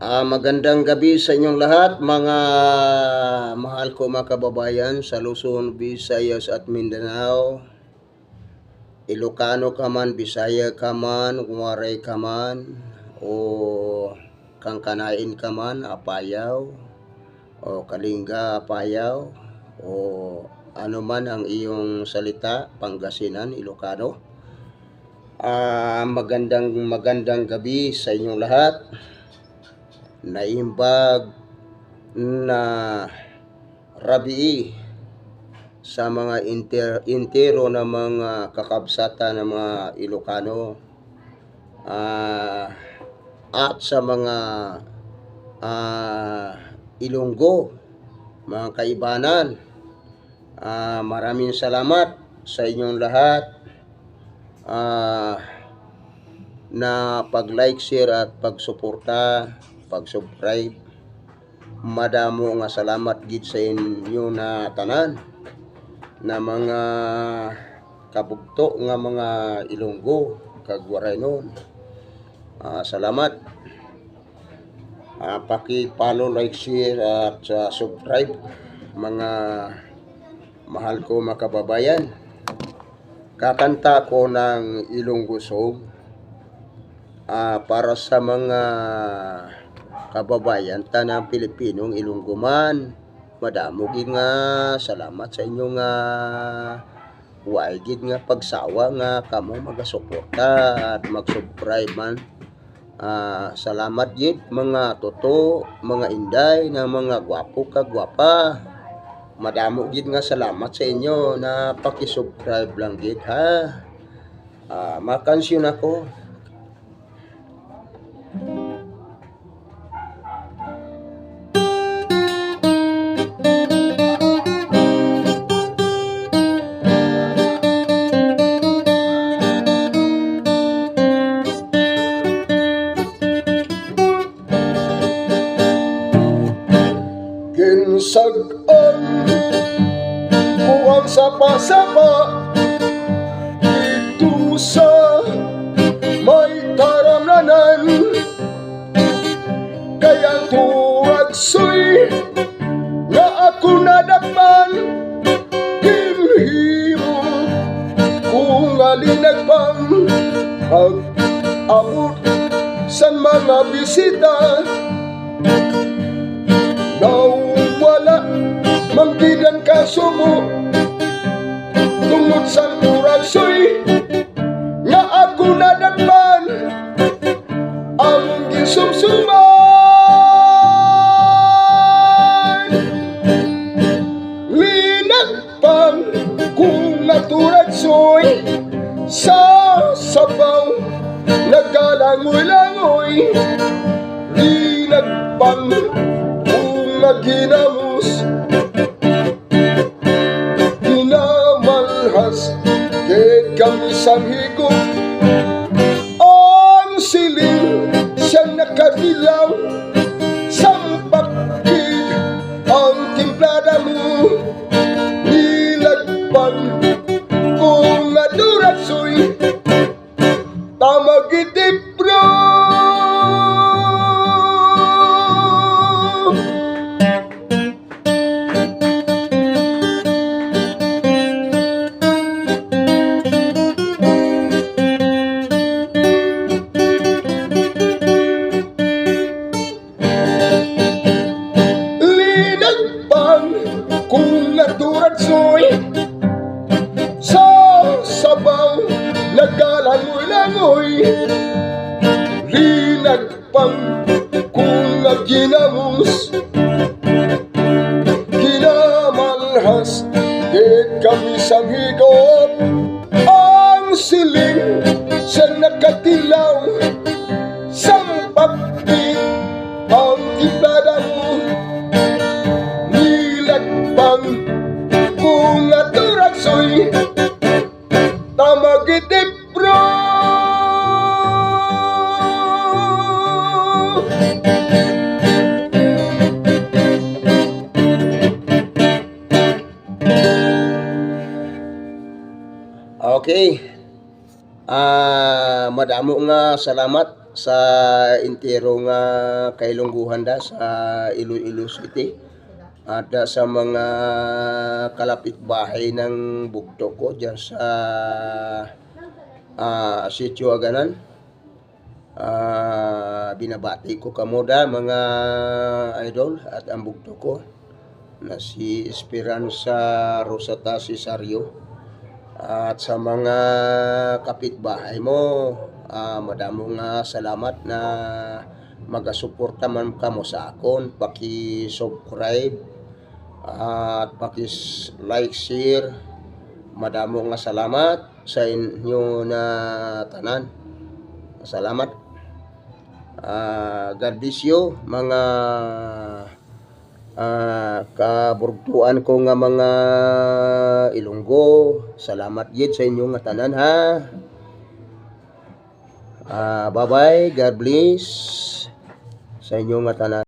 Magandang gabi sa inyong lahat, mga mahal ko mga kababayan sa Luzon, Visayas at Mindanao. Ilocano ka man, Bisaya ka man, Waray ka man, o Kangkanain ka man, Apayaw, o Kalinga, Apayaw, o ano man ang iyong salita, Pangasinan, Ilocano. Magandang gabi sa inyong lahat. Naimbag na rabii sa mga intero na mga kakabsata ng mga Ilocano at sa mga Ilonggo, mga kaibanan. Maraming salamat sa inyong lahat na pag-like, share at pagsuporta, pag-subscribe. Madamo nga salamat gid sa inyo na tanan na mga kabugto nga mga Ilonggo kag Waray nun. Salamat. Paki-follow, like, share at subscribe, mga mahal ko mga kababayan. Kakanta ko ng Ilonggo song para sa mga kababayan tanang Pilipinong Ilonggo man. Madamo gid nga salamat sa inyo nga way gid nga pagsawa nga kamo magasuporta at mag-subscribe man. Salamat gid mga toto, mga inday na mga gwapo ka gwapa. Madamo gid nga salamat sa inyo na paki-subscribe lang gid ha. Makansyon ako. Ginsag-an buwang sapa-sapa dito sa may taramnanan, kaya tuwagsoy nga ako nadakman himhimo kung alinagpang pag-abot sa mga bisita. Nawala manggidan ka sumo tungod sa turagsoy nga ako nadakpan ang gisumsuman. Linagpang kung naturagsoy sa sabaw nagalangoy-langoy. Linagpang ginamos ginamalhas ket kami sang higop ang siling siyang nakadilaw sampak gid ang timplada mo. Nilagpan kung aduragsoy tamagitipro. Kung naturagsoy sa sabaw nagalangoy-langoy. Linagpang kung ginamos ginamalhas ket kami sang higop ang siling siyang nakatilaw sampak gid ang timplada mo. Kung naturagsoy tamagitipro. Okay. madamo nga salamat sa entero nga kailungguhan da sa Iloilo City at sa mga kalapit bahay ng bugto ko diyan sa Sitio Aganan. Binabati ko kamo da mga idol at ang bugto ko na si Esperanza Rosata Cesario at sa mga kapitbahay mo, madamo nga salamat na magasuporta man kamo sa akon, paki-subscribe at paki-like, share. Madamo nga salamat sa inyo na tanan. Salamat. God bless you mga kaburtuan ko nga mga Ilonggo. Salamat gid sa inyo nga tanan ha. Bye bye, God bless sa inyo nga tanan.